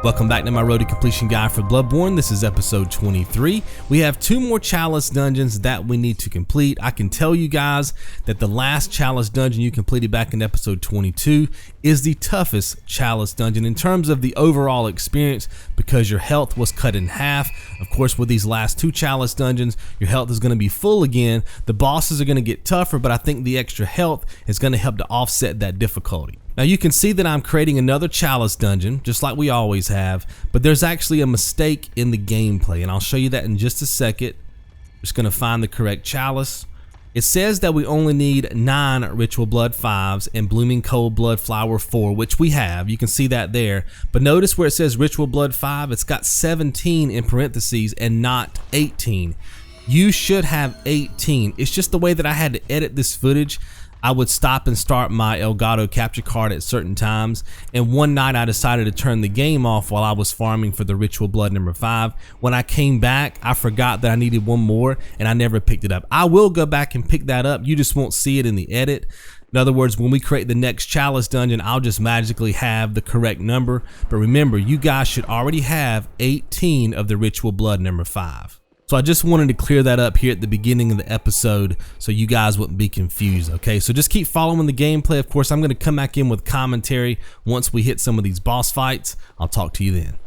Welcome back to my road to completion guide for Bloodborne. This is episode 23. We have 2 more Chalice dungeons that we need to complete. I can tell you guys that the last Chalice dungeon you completed back in episode 22 is the toughest Chalice dungeon in terms of the overall experience because your health was cut in half. Of course, with these last 2 Chalice dungeons, your health is going to be full again. The bosses are going to get tougher, but I think the extra health is going to help to offset that difficulty. Now you can see that I'm creating another Chalice dungeon, just like we always have, but there's actually a mistake in the gameplay, and I'll show you that in just a second. Just gonna find the correct Chalice. It says that we only need 9 Ritual Blood 5s and Blooming Cold Blood Flower 4, which we have. You can see that there. But notice where it says Ritual Blood 5, it's got 17 in parentheses and not 18. You should have 18. It's just the way that I had to edit this footage. I would stop and start my Elgato capture card at certain times, and one night I decided to turn the game off while I was farming for the Ritual Blood number 5. When I came back, I forgot that I needed one more and I never picked it up. I will go back and pick that up, you just won't see it in the edit. In other words, when we create the next Chalice dungeon, I'll just magically have the correct number. But remember, you guys should already have 18 of the Ritual Blood number 5. So I just wanted to clear that up here at the beginning of the episode so you guys wouldn't be confused, okay? So just keep following the gameplay. Of course, I'm going to come back in with commentary once we hit some of these boss fights. I'll talk to you then.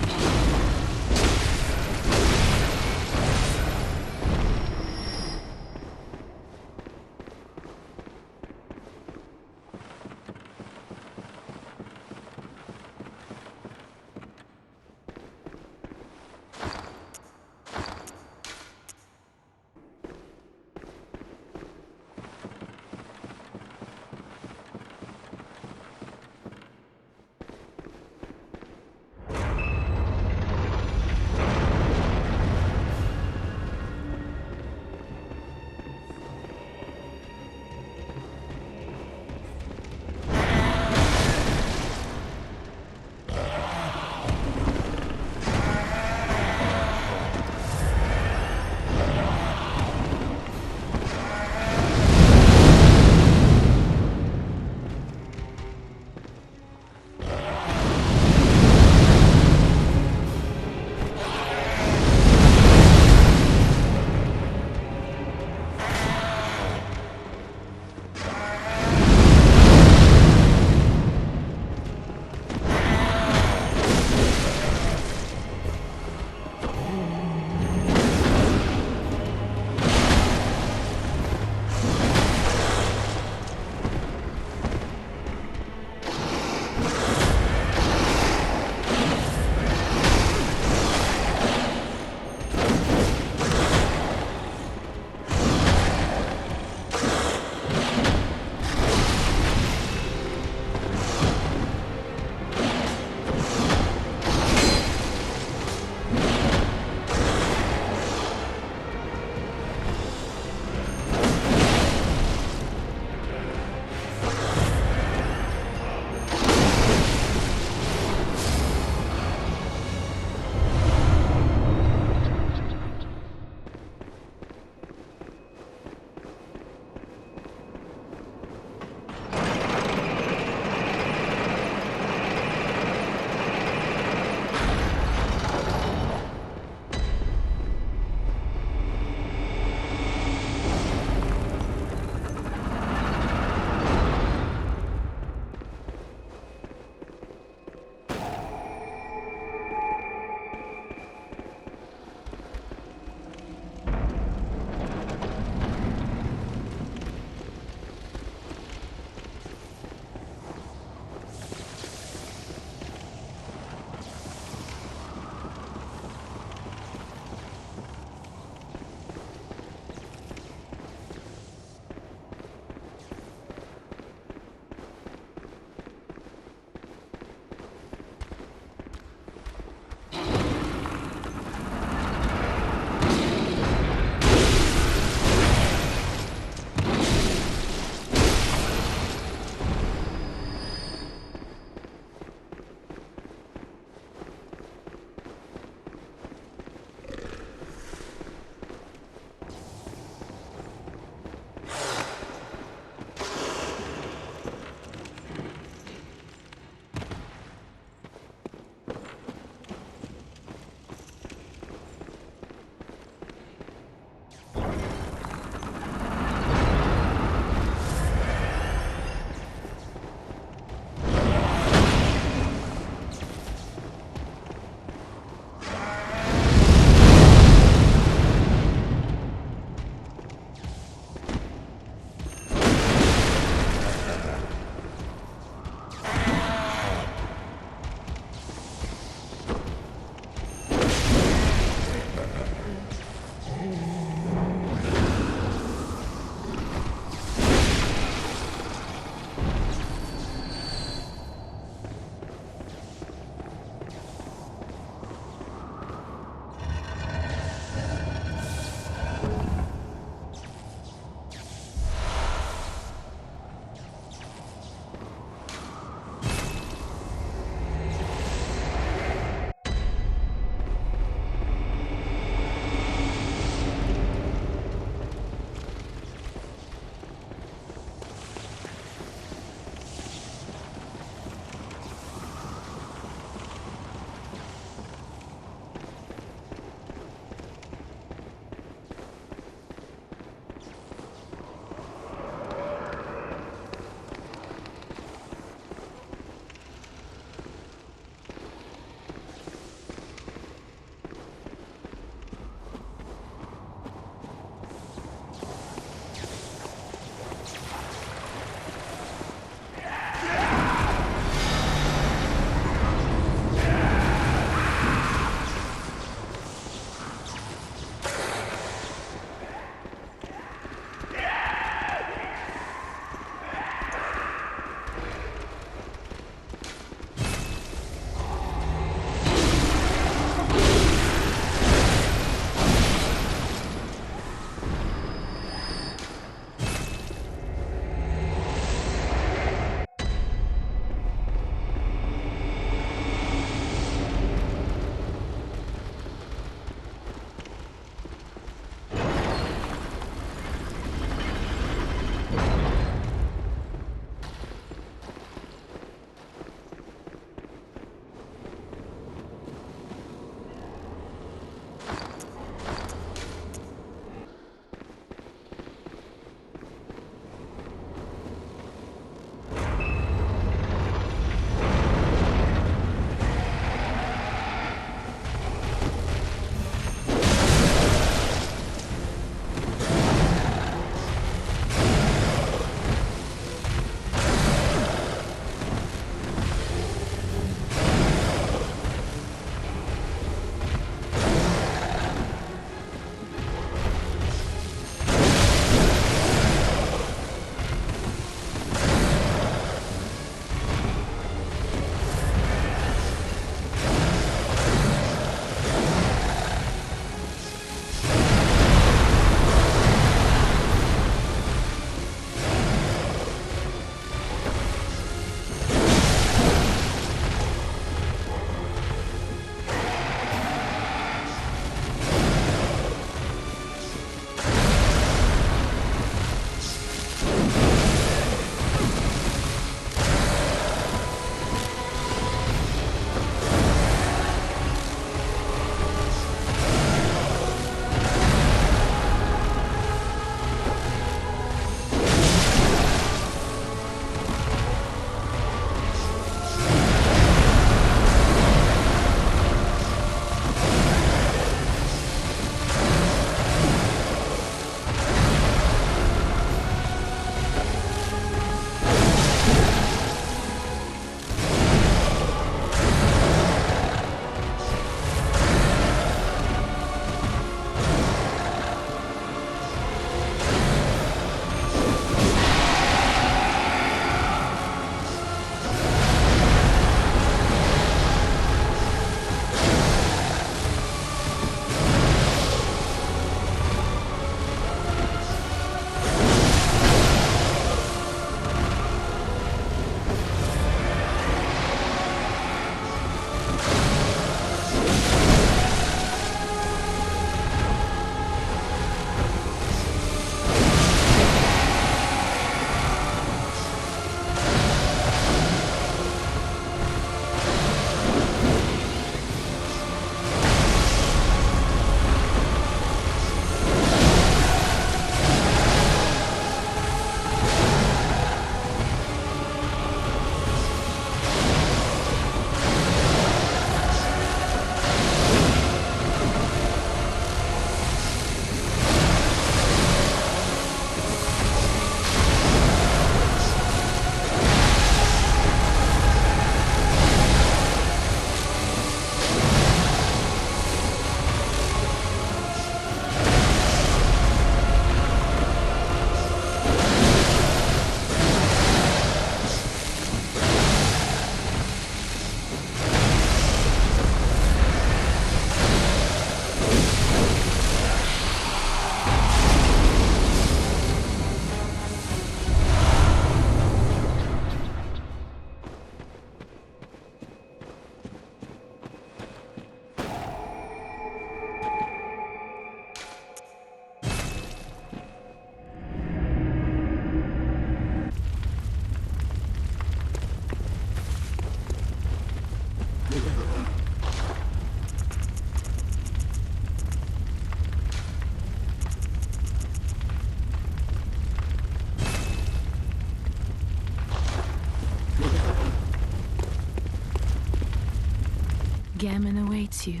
Gammon awaits you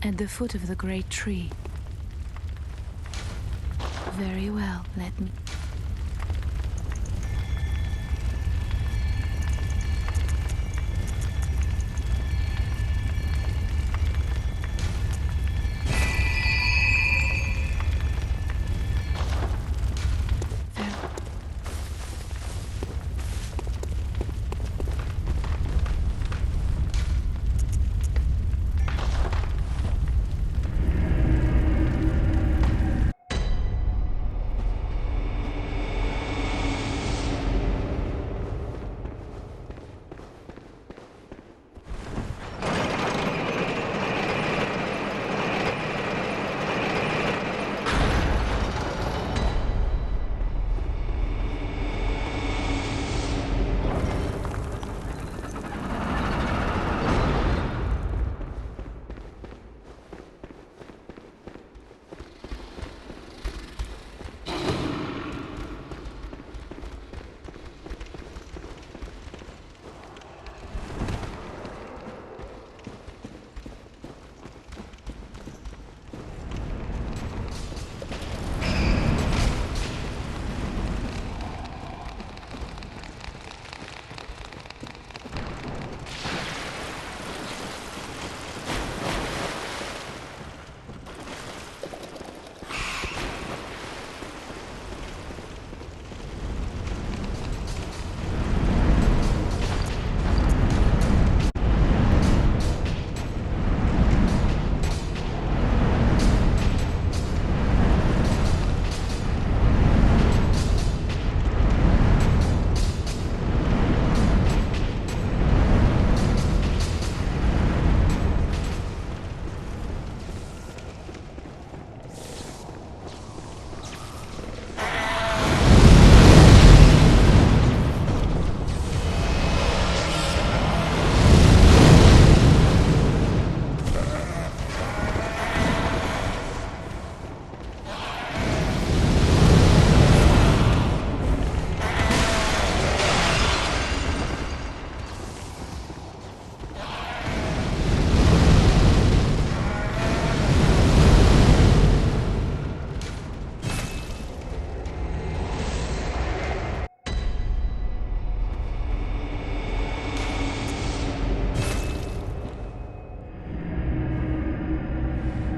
at the foot of the great tree. Very well, let me...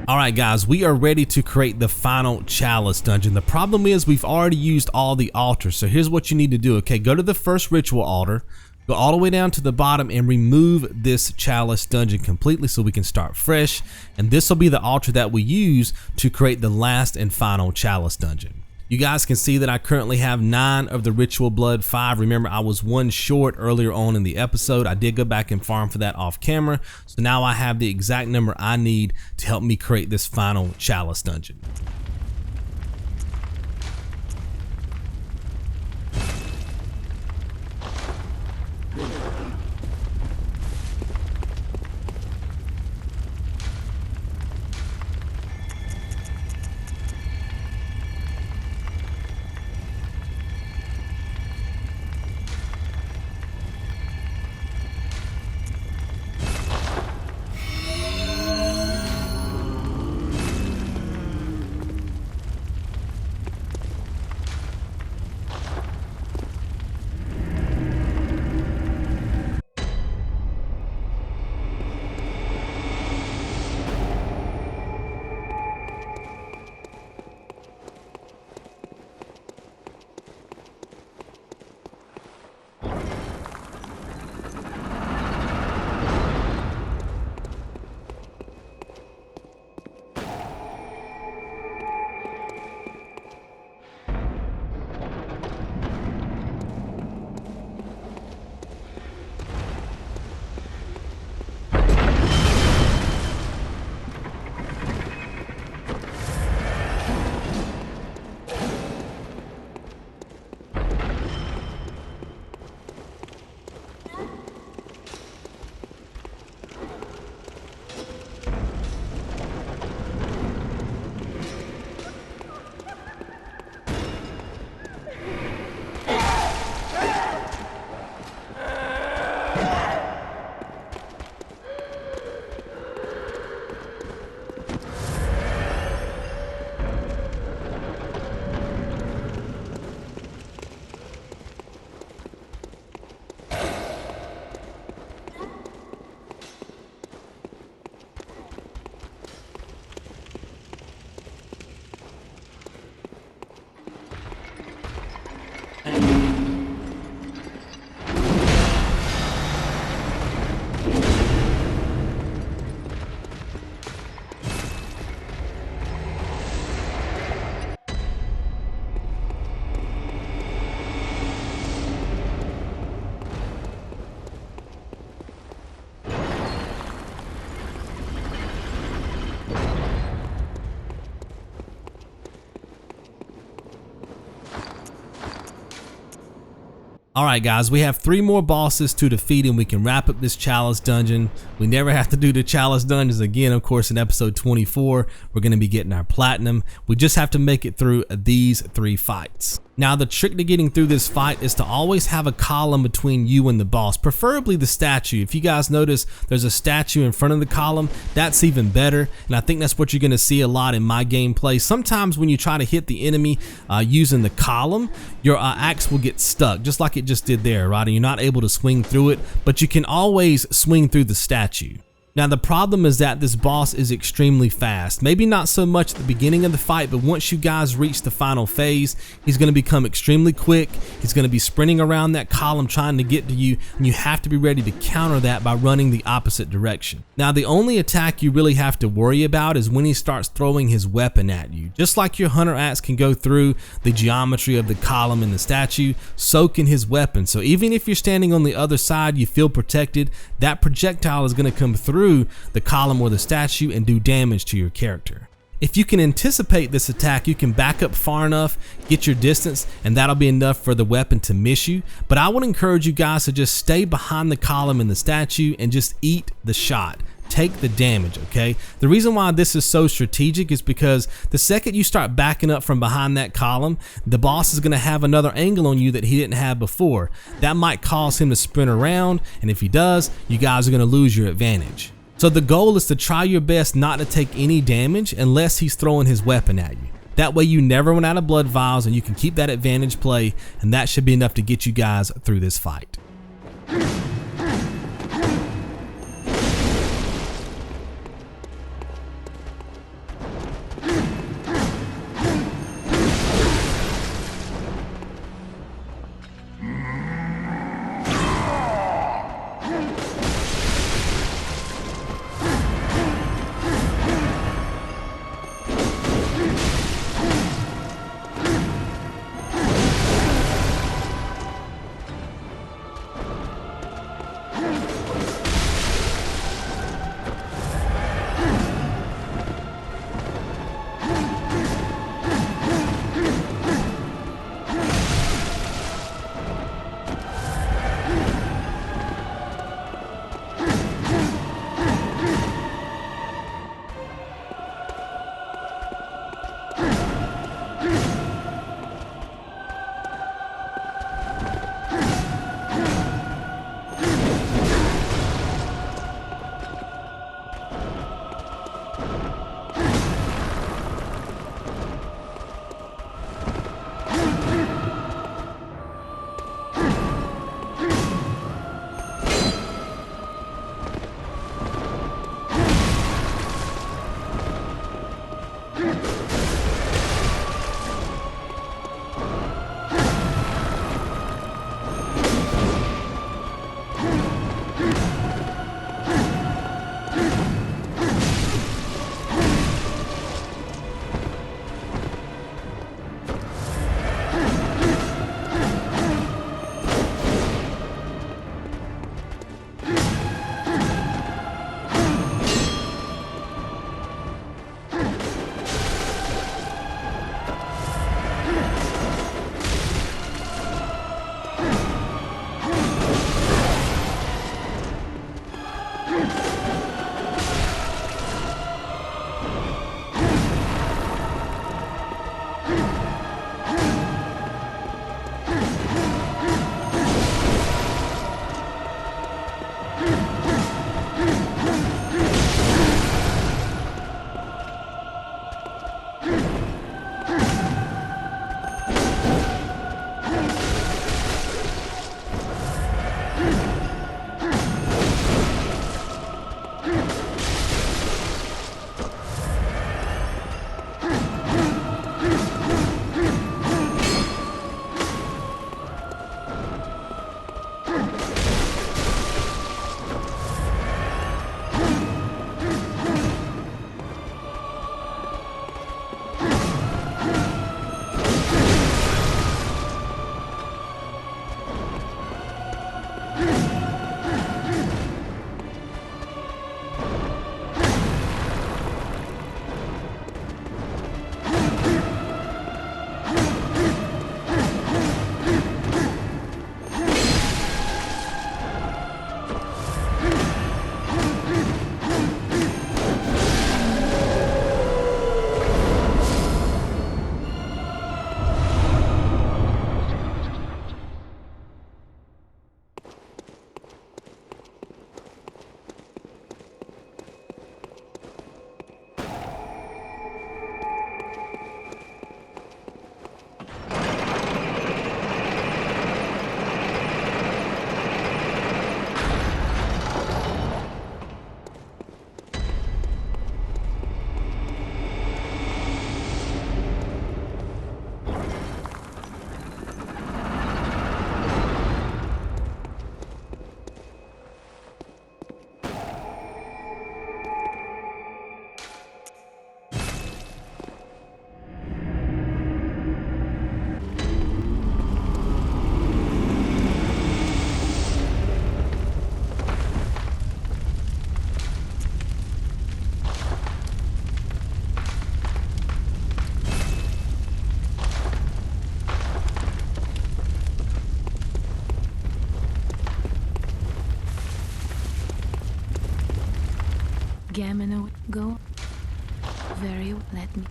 Alright guys, we are ready to create the final Chalice dungeon. The problem is we've already used all the altars, so here's what you need to do. Okay, go to the first ritual altar, go all the way down to the bottom and remove this Chalice dungeon completely so we can start fresh, and this will be the altar that we use to create the last and final Chalice dungeon. You guys can see that I currently have 9 of the ritual blood, 5. Remember, I was 1 short earlier on in the episode. I did go back and farm for that off camera. So now I have the exact number I need to help me create this final Chalice dungeon. Alright guys, we have 3 more bosses to defeat and we can wrap up this Chalice dungeon. We never have to do the Chalice dungeons again. Of course, in episode 24, we're going to be getting our platinum. We just have to make it through these 3 fights. Now the trick to getting through this fight is to always have a column between you and the boss, preferably the statue. If you guys notice there's a statue in front of the column, that's even better, and I think that's what you're going to see a lot in my gameplay. Sometimes when you try to hit the enemy using the column, your axe will get stuck, just like it just did there, right? And you're not able to swing through it, but you can always swing through the statue. Now the problem is that this boss is extremely fast. Maybe not so much at the beginning of the fight, but once you guys reach the final phase, he's going to become extremely quick. He's going to be sprinting around that column trying to get to you, and you have to be ready to counter that by running the opposite direction. Now the only attack you really have to worry about is when he starts throwing his weapon at you. Just like your hunter axe can go through the geometry of the column and the statue, so can his weapon. So even if you're standing on the other side, you feel protected, that projectile is going to come through the column or the statue and do damage to your character. If you can anticipate this attack, you can back up far enough, get your distance, and that'll be enough for the weapon to miss you. But I would encourage you guys to just stay behind the column and the statue and just eat the shot. Take the damage, okay? The reason why this is so strategic is because the second you start backing up from behind that column, the boss is going to have another angle on you that he didn't have before. That might cause him to sprint around, and if he does, you guys are going to lose your advantage. So the goal is to try your best not to take any damage unless he's throwing his weapon at you. That way you never run out of blood vials and you can keep that advantage play, and that should be enough to get you guys through this fight. Gamino, go. Very well, let me.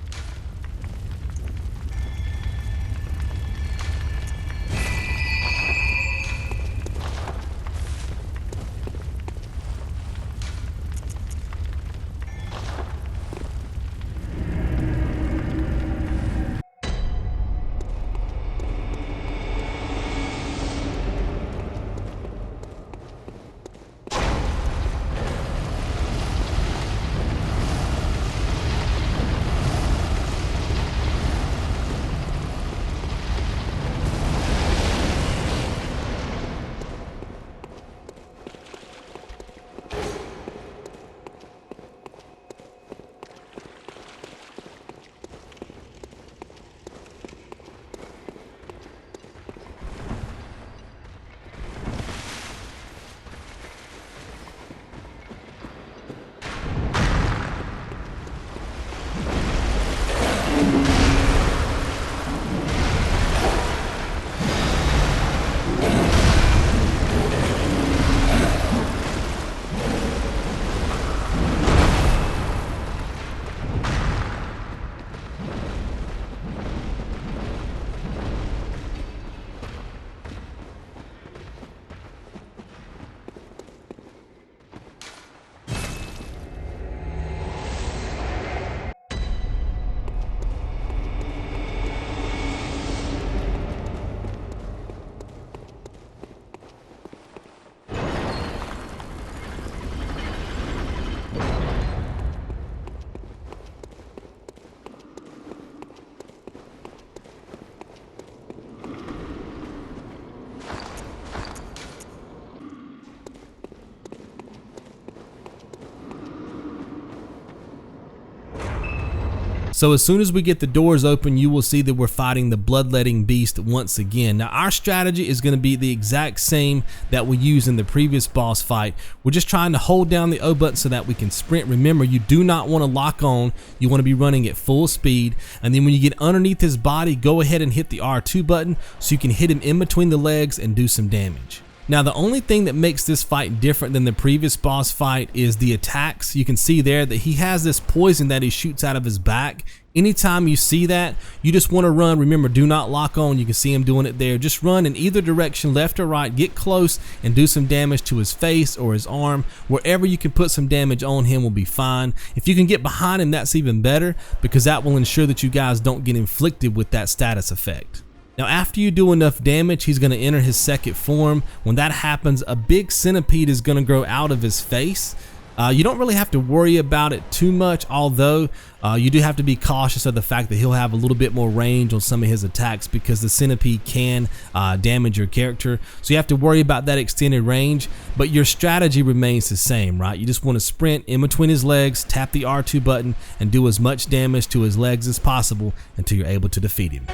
So as soon as we get the doors open, you will see that we're fighting the Bloodletting beast once again. Now our strategy is going to be the exact same that we used in the previous boss fight. We're just trying to hold down the O button so that we can sprint. Remember, you do not want to lock on. You want to be running at full speed. And then when you get underneath his body, go ahead and hit the R2 button so you can hit him in between the legs and do some damage. Now the only thing that makes this fight different than the previous boss fight is the attacks. You can see there that he has this poison that he shoots out of his back. Anytime you see that, you just want to run. Remember, do not lock on. You can see him doing it there. Just run in either direction, left or right, get close and do some damage to his face or his arm. Wherever you can put some damage on him will be fine. If you can get behind him, that's even better, because that will ensure that you guys don't get inflicted with that status effect. Now after you do enough damage, he's going to enter his second form. When that happens, a big centipede is going to grow out of his face. You don't really have to worry about it too much, although you do have to be cautious of the fact that he'll have a little bit more range on some of his attacks, because the centipede can damage your character. So you have to worry about that extended range, but your strategy remains the same, right? You just want to sprint in between his legs, tap the R2 button, and do as much damage to his legs as possible until you're able to defeat him.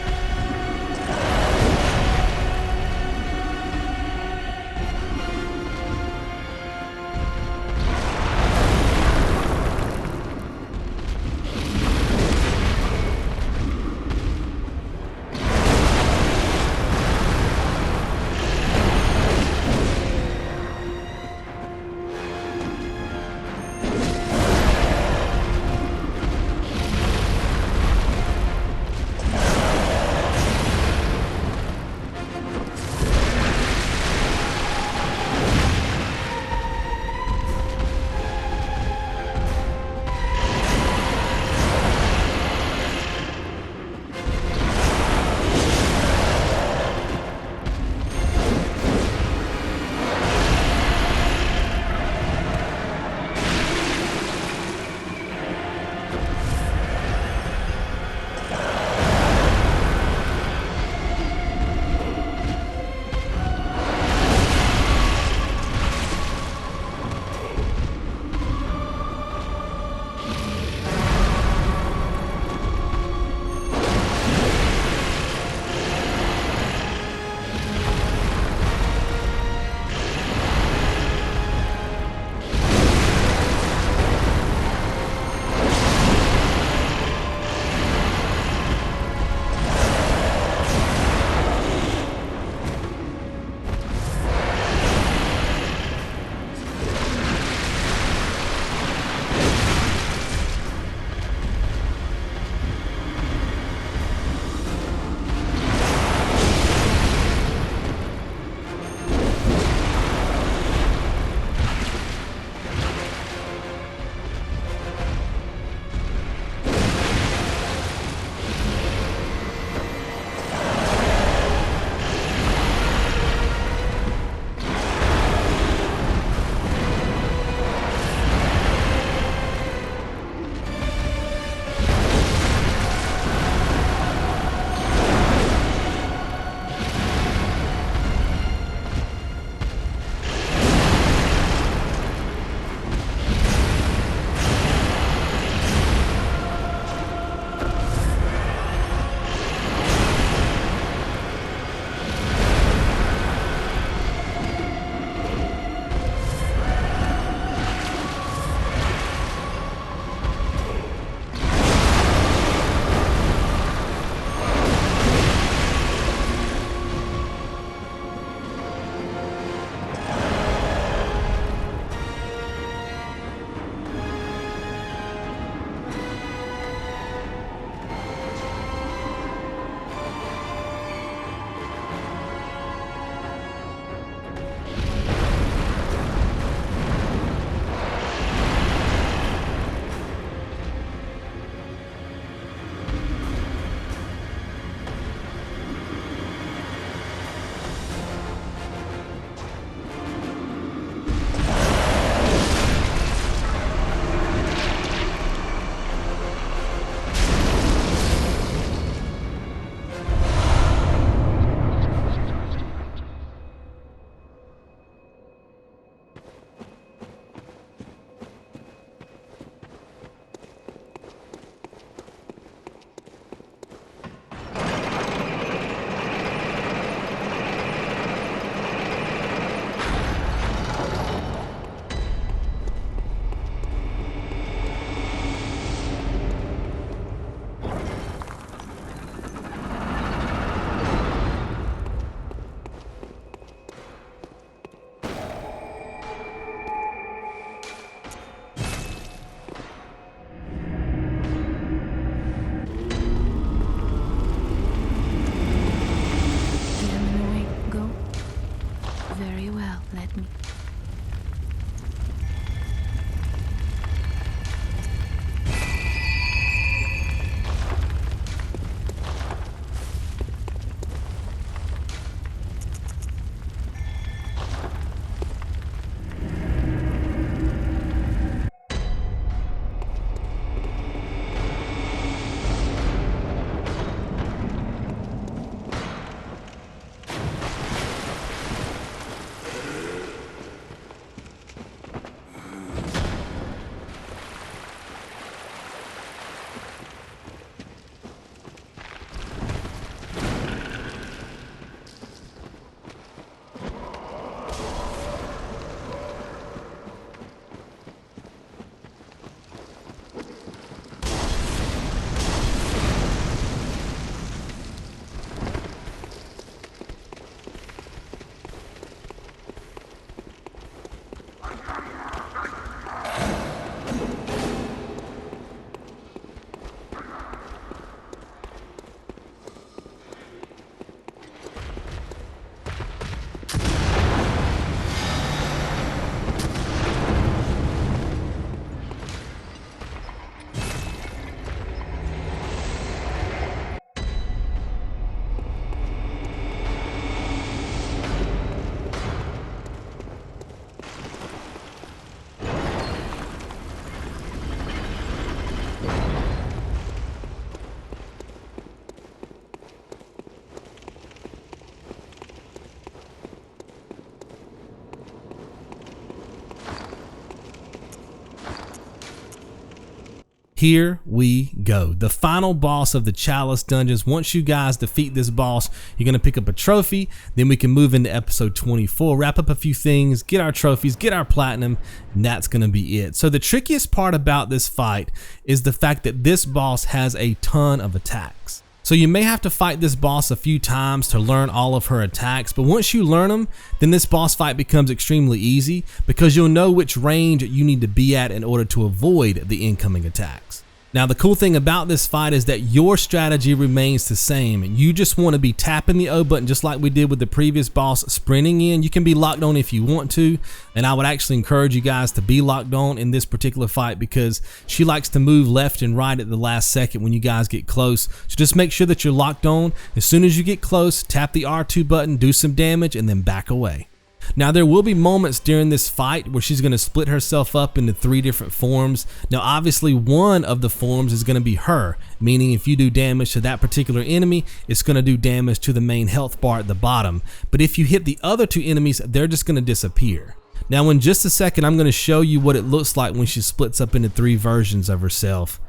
Here we go. The final boss of the Chalice dungeons. Once you guys defeat this boss, you're going to pick up a trophy. Then we can move into episode 24, wrap up a few things, get our trophies, get our platinum, and that's going to be it. So the trickiest part about this fight is the fact that this boss has a ton of attacks. So you may have to fight this boss a few times to learn all of her attacks, but once you learn them, then this boss fight becomes extremely easy because you'll know which range you need to be at in order to avoid the incoming attacks. Now the cool thing about this fight is that your strategy remains the same. You just want to be tapping the O button just like we did with the previous boss, sprinting in. You can be locked on if you want to, and I would actually encourage you guys to be locked on in this particular fight because she likes to move left and right at the last second when you guys get close. So just make sure that you're locked on. As soon as you get close, tap the R2 button, do some damage, and then back away. Now there will be moments during this fight where she's going to split herself up into 3 different forms. Now obviously one of the forms is going to be her, meaning if you do damage to that particular enemy, it's going to do damage to the main health bar at the bottom. But if you hit the other 2 enemies, they're just going to disappear. Now in just a second, I'm going to show you what it looks like when she splits up into 3 versions of herself.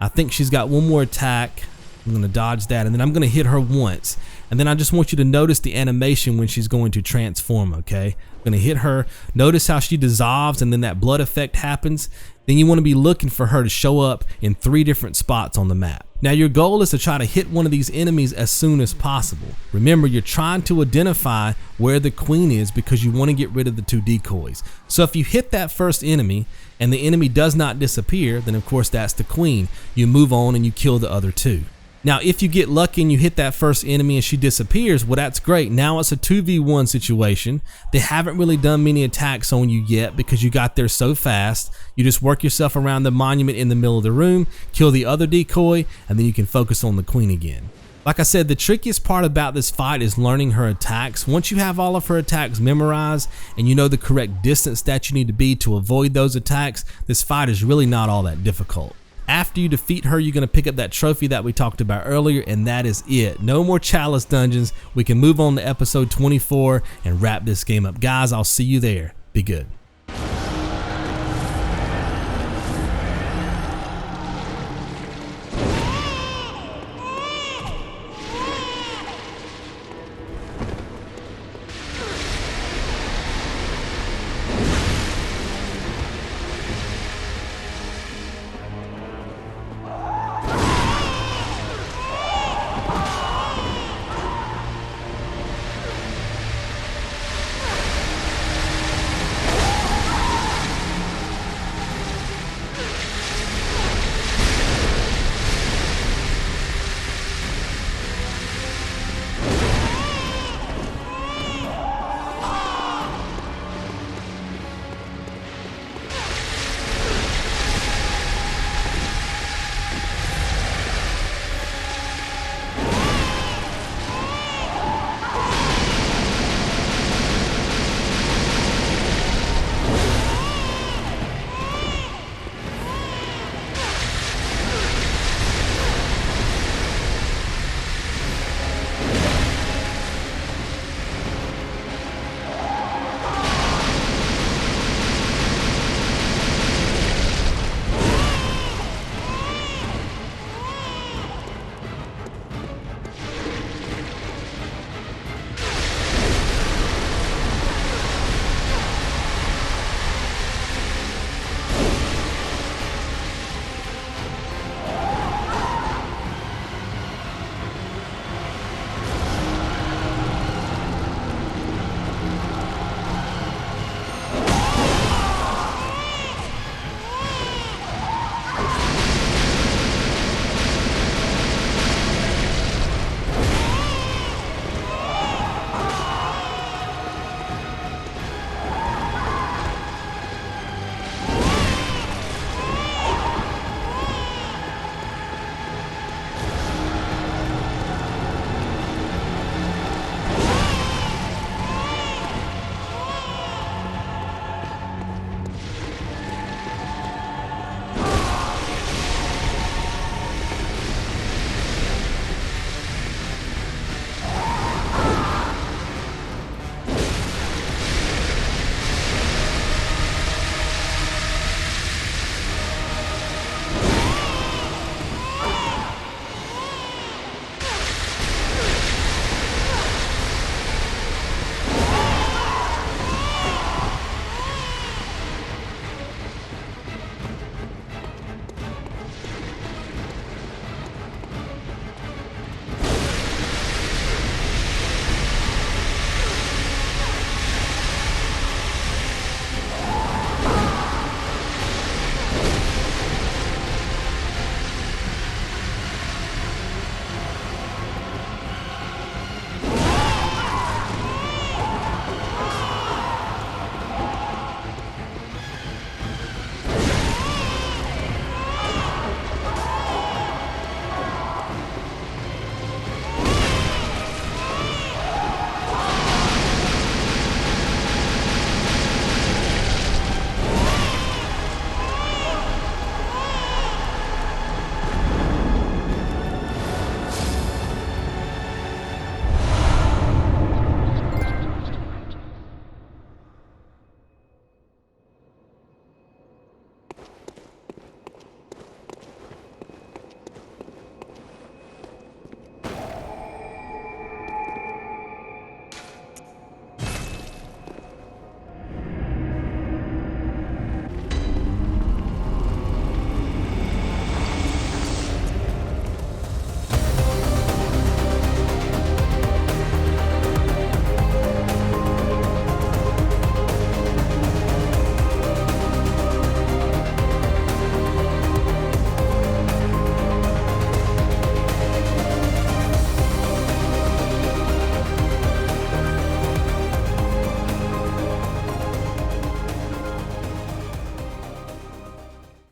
I think she's got one more attack. I'm going to dodge that, and then I'm going to hit her once. And then I just want you to notice the animation when she's going to transform, okay? I'm going to hit her. Notice how she dissolves and then that blood effect happens. Then you want to be looking for her to show up in 3 different spots on the map. Now your goal is to try to hit one of these enemies as soon as possible. Remember, you're trying to identify where the queen is because you want to get rid of the 2 decoys. So if you hit that first enemy and the enemy does not disappear, then of course that's the queen. You move on and you kill the other 2. Now, if you get lucky and you hit that first enemy and she disappears, well, that's great. Now it's a 2v1 situation. They haven't really done many attacks on you yet because you got there so fast. You just work yourself around the monument in the middle of the room, kill the other decoy, and then you can focus on the queen again. Like I said, the trickiest part about this fight is learning her attacks. Once you have all of her attacks memorized and you know the correct distance that you need to be to avoid those attacks, this fight is really not all that difficult. After you defeat her, you're going to pick up that trophy that we talked about earlier, and that is it. No more Chalice dungeons. We can move on to episode 24 and wrap this game up. Guys, I'll see you there. Be good.